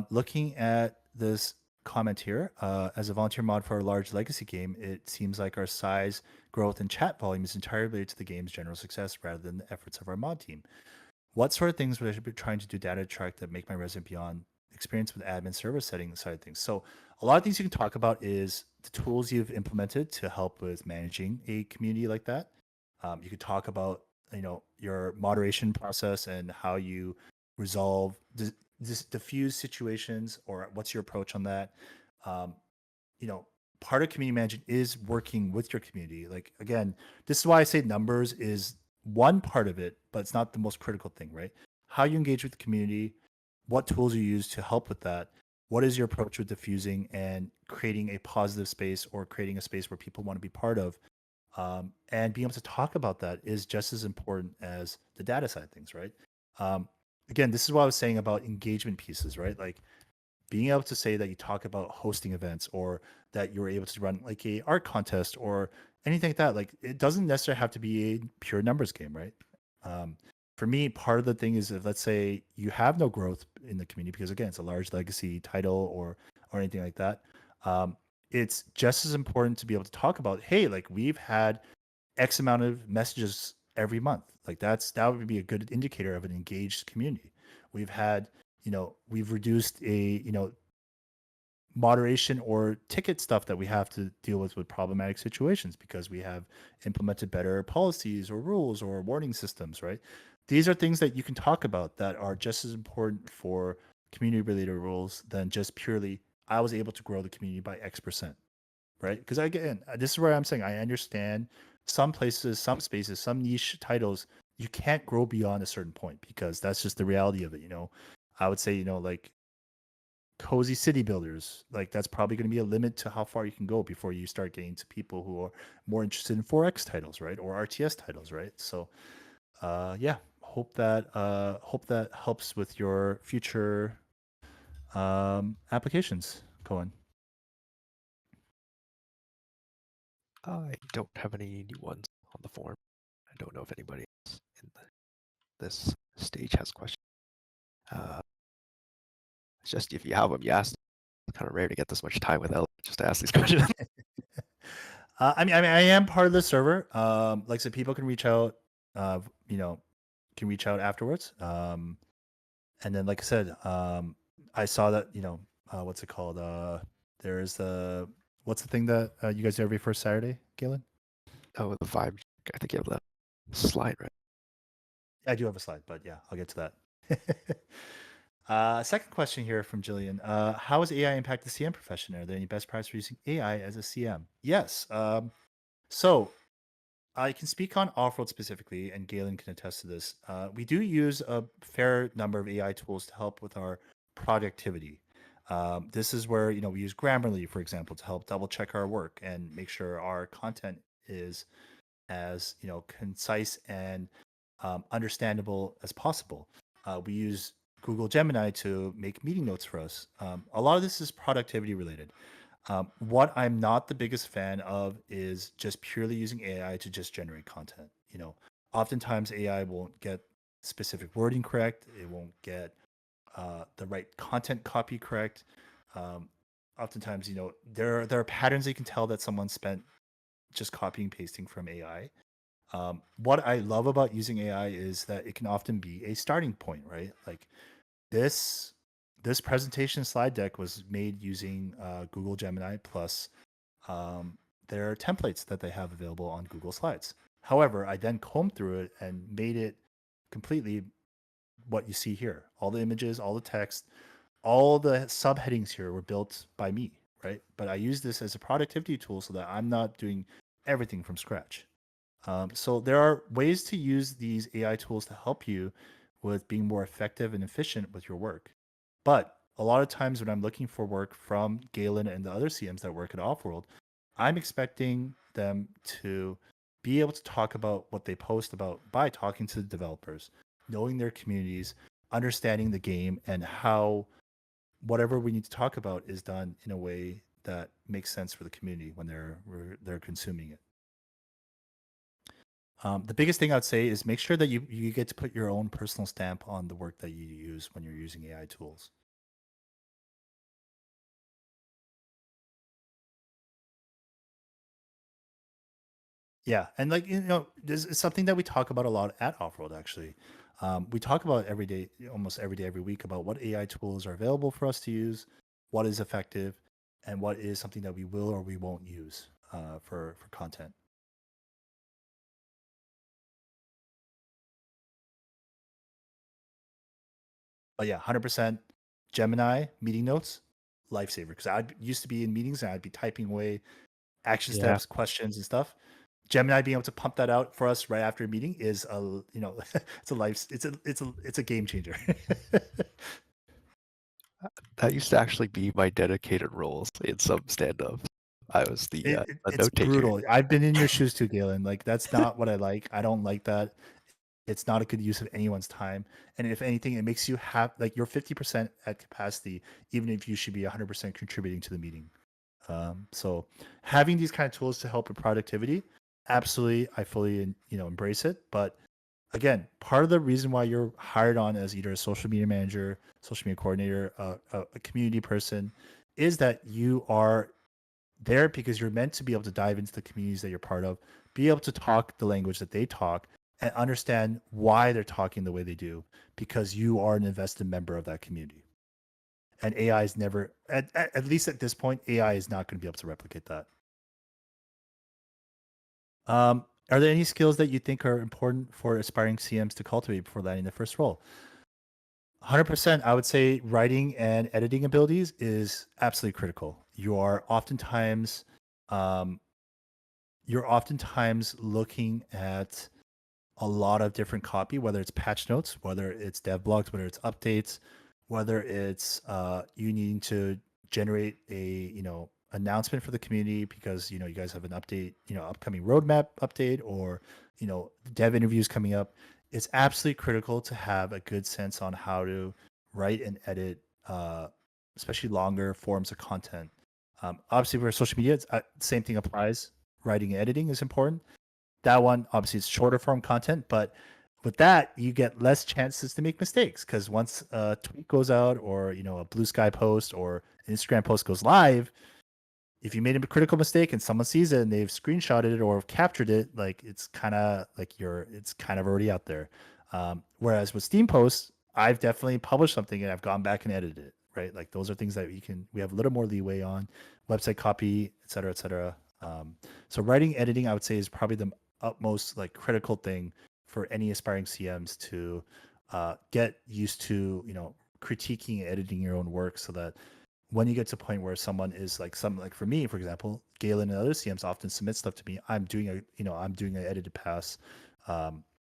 Looking at this comment here. As a volunteer mod for a large legacy game, it seems like our size, growth, and chat volume is entirely related to the game's general success rather than the efforts of our mod team. What sort of things would I be trying to do data track that make my Resident Beyond experience with admin server setting side of things? So a lot of things you can talk about is the tools you've implemented to help with managing a community like that. You could talk about your moderation process and how you resolve diffuse situations, or what's your approach on that. Um, you know, Part of community management is working with your community. Like, again, this is why I say numbers is one part of it, but it's not the most critical thing, right? How you engage with the community, what tools you use to help with that, what is your approach with diffusing and creating a positive space, or creating a space where people want to be part of. And being able to talk about that is just as important as the data side of things, right? Um, Again, this is what I was saying about engagement pieces, right? Like, being able to say that you talk about hosting events, or that you were able to run like a art contest or anything like that. Like, it doesn't necessarily have to be a pure numbers game, right? um, for me, part of the thing is, if let's say you have no growth in the community because, again, it's a large legacy title, or anything like that, um, it's just as important to be able to talk about, hey, like, we've had X amount of messages every month. Like, that would be a good indicator of an engaged community. We've had, we've reduced a, moderation or ticket stuff that we have to deal with problematic situations, because we have implemented better policies or rules or warning systems, right? These are things that you can talk about that are just as important for community related rules than just purely, I was able to grow the community by X%, right? Because, again, this is where I'm saying I understand some places, some spaces, some niche titles, you can't grow beyond a certain point because that's just the reality of it. I would say, like cozy city builders, like, that's probably going to be a limit to how far you can go before you start getting to people who are more interested in 4X titles, right? Or RTS titles, right? So yeah, hope that helps with your future applications, Cohen. I don't have any new ones on the form. I don't know if anybody else in this stage has questions. It's just if you have them, you ask. It's kind of rare to get this much time with Eliot just to ask these questions. I am part of the server. Like I said, people can reach out. Uh, you know, can reach out afterwards. And then, like I said, I saw that, what's it called? There's the what's the thing that you guys do every first Saturday, Galen? Oh, the vibe. I think you have that slide, right? I do have a slide, but yeah, I'll get to that. Second question here from Jillian. How has AI impacted the CM profession? Are there any best practices for using AI as a CM? Yes. So I can speak on Offworld specifically, and Galen can attest to this. We do use a fair number of AI tools to help with our productivity. This is where, we use Grammarly, for example, to help double check our work and make sure our content is as concise and understandable as possible. We use Google Gemini to make meeting notes for us. A lot of this is productivity related. What I'm not the biggest fan of is just purely using AI to just generate content. Oftentimes AI won't get specific wording correct. It won't get the right content copy correct. Um, Oftentimes, there are patterns that you can tell that someone spent just copying pasting from AI. What I love about using AI is that it can often be a starting point, right? Like, this this presentation slide deck was made using Google Gemini plus um, their templates that they have available on Google Slides. However, I then combed through it and made it completely what you see here. All the images, all the text, all the subheadings here were built by me, right? But I use this as a productivity tool so that I'm not doing everything from scratch. So there are ways to use these AI tools to help you with being more effective and efficient with your work. But a lot of times when I'm looking for work from Galen and the other CMs that work at Offworld, I'm expecting them to be able to talk about what they post about by talking to the developers, knowing their communities, understanding the game, and how whatever we need to talk about is done in a way that makes sense for the community when they're consuming it. The biggest thing I'd say is make sure that you get to put your own personal stamp on the work that you use when you're using AI tools. Yeah, and like this is something that we talk about a lot at Offworld. Actually, we talk about every day, almost every day, every week, about what AI tools are available for us to use, what is effective, and what is something that we will or we won't use for content. But yeah, 100% Gemini meeting notes, lifesaver. Because I used to be in meetings and I'd be typing away action Yeah. steps, questions, and stuff. Gemini being able to pump that out for us right after a meeting is it's a life it's a game changer. That used to actually be my dedicated roles in some stand-ups. I was the It's note taker. brutal. I've been in your shoes too, Galen. Like that's not what I like. I don't like that. It's not a good use of anyone's time. And if anything, it makes you have like you're 50% at capacity, even if you should be 100% contributing to the meeting. So having these kind of tools to help with productivity, absolutely, I fully embrace it. But again, part of the reason why you're hired on as either a social media manager, social media coordinator, a community person, is that you are there because you're meant to be able to dive into the communities that you're part of, be able to talk the language that they talk, and understand why they're talking the way they do, because you are an invested member of that community. And AI is never, at least at this point, AI is not going to be able to replicate that. Are there any skills that you think are important for aspiring CMs to cultivate before landing the first role? 100%. I would say writing and editing abilities is absolutely critical. Um, you're oftentimes looking at a lot of different copy, whether it's patch notes, whether it's dev blogs, whether it's updates, whether it's you needing to generate a announcement for the community because you guys have an update, upcoming roadmap update, or dev interviews coming up. It's absolutely critical to have a good sense on how to write and edit, especially longer forms of content. Obviously, for social media, same thing applies. Writing and editing is important. That one, obviously, it's shorter form content, but with that, you get less chances to make mistakes because once a tweet goes out, or a Blue Sky post or an Instagram post goes live, if you made a critical mistake and someone sees it and they've screenshotted it or captured it, like it's kind of like it's kind of already out there. Whereas with Steam posts, I've definitely published something and I've gone back and edited it. Right, like those are things that we have a little more leeway on, website copy, et cetera, et cetera. So writing, editing, I would say is probably the utmost like critical thing for any aspiring CMs to get used to, critiquing and editing your own work, so that when you get to a point where someone is like for me, for example, Galen and other CMs often submit stuff to me. I'm doing an edited pass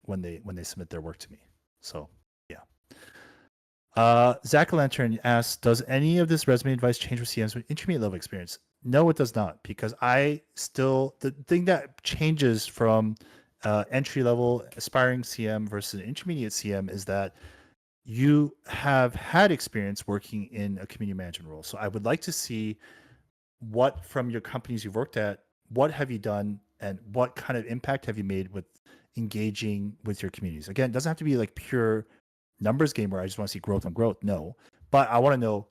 when they submit their work to me. So yeah. Zach Lantern asks, does any of this resume advice change for CMs with intermediate level experience? No, it does not, because the thing that changes from entry level aspiring CM versus an intermediate CM is that you have had experience working in a community management role. So I would like to see what from your companies you've worked at, what have you done and what kind of impact have you made with engaging with your communities? Again, it doesn't have to be like pure numbers game where I just want to see growth on growth. No, but I want to know,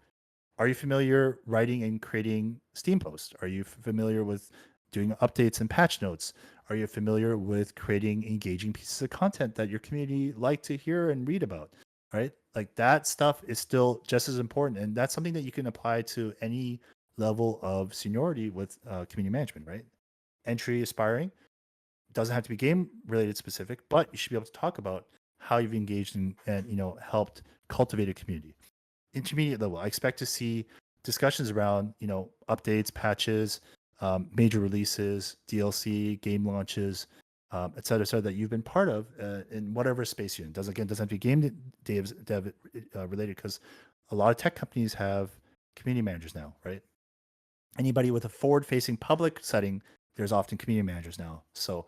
are you familiar writing and creating Steam posts? Are you familiar with doing updates and patch notes? Are you familiar with creating engaging pieces of content that your community like to hear and read about? Right? Like that stuff is still just as important. And that's something that you can apply to any level of seniority with community management, right? Entry, aspiring, doesn't have to be game related specific, but you should be able to talk about how you've engaged and helped cultivate a community. Intermediate level, I expect to see discussions around updates, patches, major releases, DLC, game launches, et cetera, that you've been part of in whatever space you're in. Doesn't have to be game dev related, because a lot of tech companies have community managers now, right? Anybody with a forward-facing public setting, there's often community managers now. So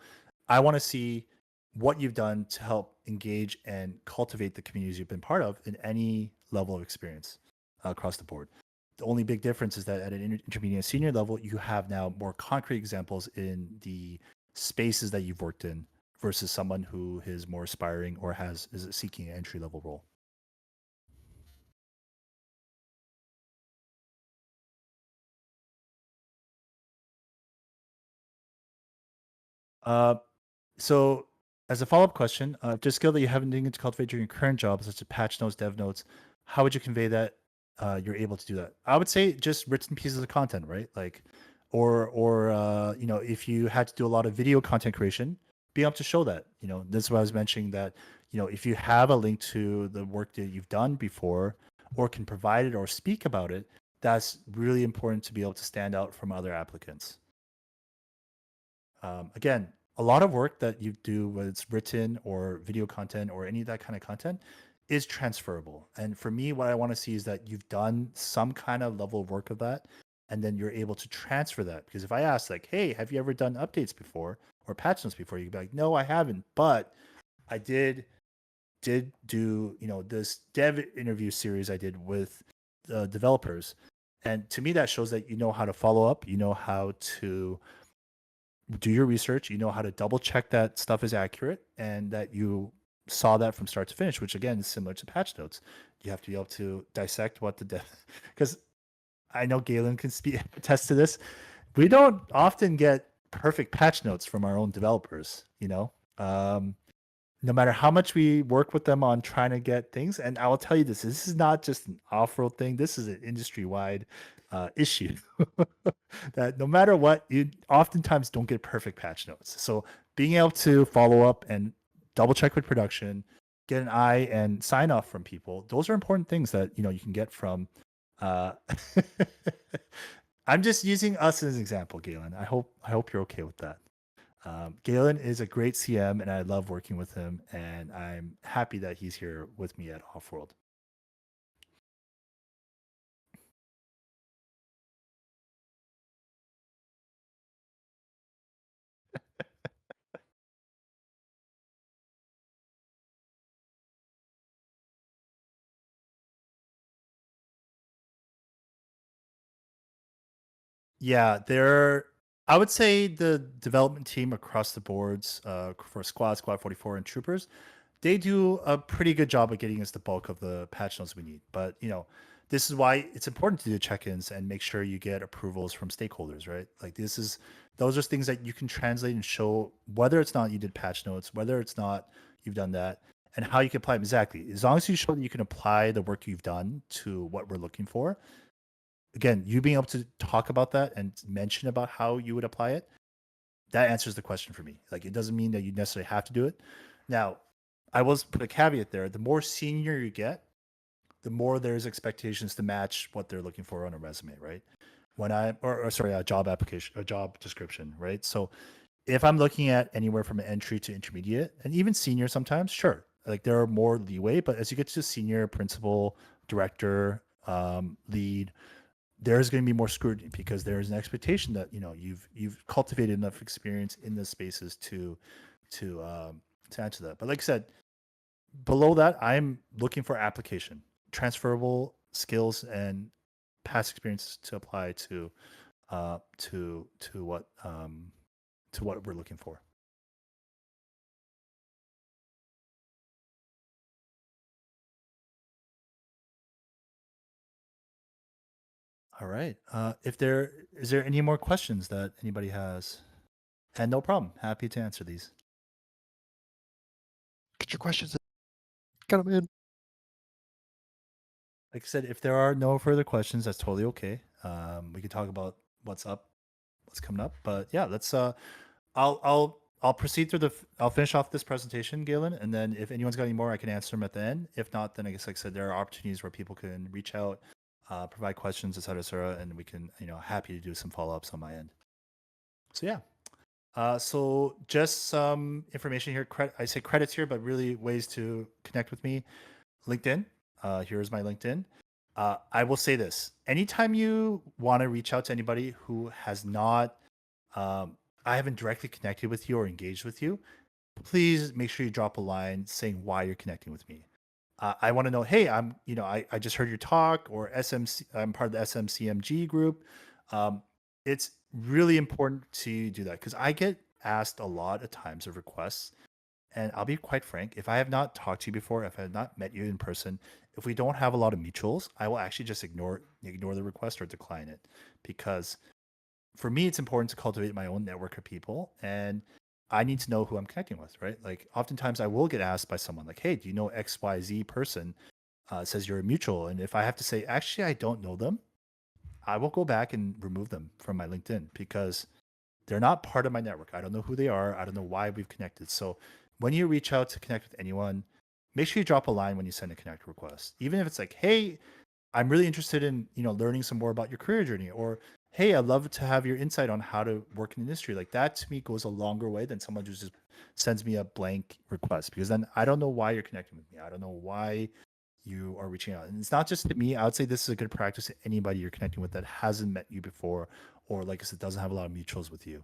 I want to see what you've done to help engage and cultivate the communities you've been part of in any level of experience across the board. The only big difference is that at an intermediate and senior level, you have now more concrete examples in the spaces that you've worked in versus someone who is more aspiring or is seeking an entry level role. Uh, so as a follow-up question, just skill that you haven't been to cultivate during your current job, such as patch notes, dev notes, how would you convey that you're able to do that? I would say just written pieces of content, right? Like, or you know, if you had to do a lot of video content creation, be able to show that. You know, that's why I was mentioning that. You know, if you have a link to the work that you've done before, or can provide it or speak about it, that's really important to be able to stand out from other applicants. Again, a lot of work that you do, whether it's written or video content or any of that kind of content, is transferable. And for me, what I want to see is that you've done some kind of level of work of that, and then you're able to transfer that. Because if I ask, like, hey, have you ever done updates before or patch notes before? You'd be like, no, I haven't, but I did do, you know, this dev interview series I did with the developers. And to me, that shows that you know how to follow up, you know how to do your research, you know how to double check that stuff is accurate and that you saw that from start to finish, which again is similar to patch notes. You have to be able to dissect what the because I know Galen can speak attest to this. We don't often get perfect patch notes from our own developers, you know. No matter how much we work with them on trying to get things, and I will tell you this is not just an off-road thing, this is an industry-wide issue. That no matter what, you oftentimes don't get perfect patch notes. So being able to follow up and double check with production, get an eye and sign off from people, those are important things that you know you can get from uh I'm just using us as an example, Galen. I hope you're okay with that. Galen is a great CM, and I love working with him, and I'm happy that he's here with me at Offworld. Yeah, they're. I would say the development team across the boards for Squad 44, and Troopers, they do a pretty good job of getting us the bulk of the patch notes we need. But you know, this is why it's important to do check-ins and make sure you get approvals from stakeholders, right? Like those are things that you can translate and show whether it's not you did patch notes, whether it's not you've done that, and how you can apply them exactly. As long as you show that you can apply the work you've done to what we're looking for, again, you being able to talk about that and mention about how you would apply it, that answers the question for me. Like, it doesn't mean that you necessarily have to do it. Now, I will put a caveat there. The more senior you get, the more there's expectations to match what they're looking for on a resume, right? When or sorry, a job application, a job description, right? So if I'm looking at anywhere from an entry to intermediate and even senior sometimes, sure, like there are more leeway, but as you get to senior, principal, director, lead, there's going to be more scrutiny because there's an expectation that you know you've cultivated enough experience in the spaces to answer that. But like I said, below that, I'm looking for application, transferable skills, and past experience to apply to uh, to to what um, to what we're looking for. All right. If there is there any more questions that anybody has, and no problem, happy to answer these. Get your questions in. Get them in. Like I said, if there are no further questions, that's totally okay. We can talk about what's up, what's coming up. But yeah, let's. I'll proceed through I'll finish off this presentation, Galen, and then if anyone's got any more, I can answer them at the end. If not, then I guess like I said, there are opportunities where people can reach out, provide questions, et cetera, and we can happy to do some follow ups on my end. So yeah. So just some information here. I say credits here, but really ways to connect with me. LinkedIn. Here's my LinkedIn. I will say this: anytime you want to reach out to anybody who has not, I haven't directly connected with you or engaged with you, please make sure you drop a line saying why you're connecting with me. I want to know, hey, I just heard your talk, or SMC, I'm part of the SMCMG group. Um, it's really important to do that because I get asked a lot of times of requests, and I'll be quite frank, if I have not talked to you before, if I have not met you in person, if we don't have a lot of mutuals, I will actually just ignore the request or decline it because for me it's important to cultivate my own network of people. And I need to know who I'm connecting with, right? Like oftentimes I will get asked by someone like, "Hey, do you know XYZ person?" It says you're a mutual, and if I have to say, "Actually, I don't know them," I will go back and remove them from my LinkedIn because they're not part of my network. I don't know who they are. I don't know why we've connected. So when you reach out to connect with anyone, make sure you drop a line when you send a connect request. Even if it's like, "Hey, I'm really interested in, learning some more about your career journey," or, "Hey, I'd love to have your insight on how to work in the industry." Like that to me goes a longer way than someone who just sends me a blank request, because then I don't know why you're connecting with me. I don't know why you are reaching out. And it's not just to me. I would say this is a good practice to anybody you're connecting with that hasn't met you before, or like I said, doesn't have a lot of mutuals with you.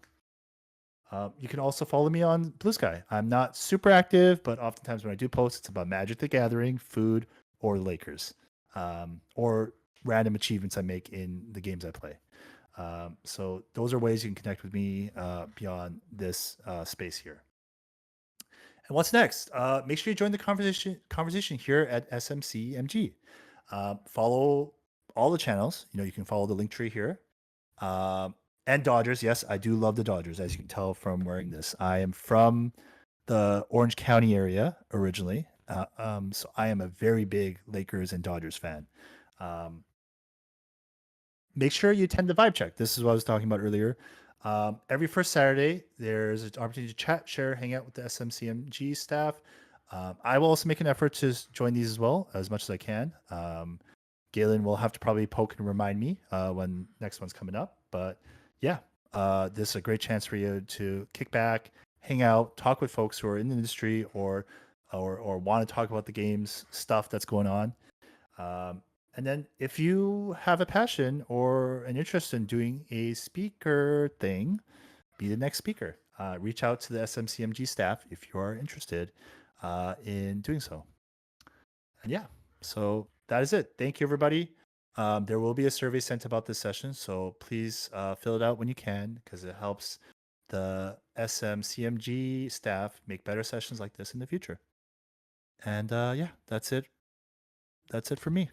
You can also follow me on Blue Sky. I'm not super active, but oftentimes when I do post, it's about Magic the Gathering, food, or Lakers, or random achievements I make in the games I play. So those are ways you can connect with me beyond this space here. And what's next? Make sure you join the conversation here at SMCMG. Follow all the channels. You can follow the link tree here. And Dodgers. Yes, I do love the Dodgers, as you can tell from wearing this. I am from the Orange County area originally. So I am a very big Lakers and Dodgers fan. Um, Make sure you attend the vibe check. This is what I was talking about earlier. Every first Saturday, there's an opportunity to chat, share, hang out with the SMCMG staff. I will also make an effort to join these as well, as much as I can. Galen will have to probably poke and remind me when next one's coming up. But yeah, this is a great chance for you to kick back, hang out, talk with folks who are in the industry or want to talk about the games stuff that's going on. And then if you have a passion or an interest in doing a speaker thing, be the next speaker. Reach out to the SMCMG staff if you are interested in doing so. And yeah, so that is it. Thank you, everybody. There will be a survey sent about this session, so please fill it out when you can, because it helps the SMCMG staff make better sessions like this in the future. And yeah, that's it. That's it for me.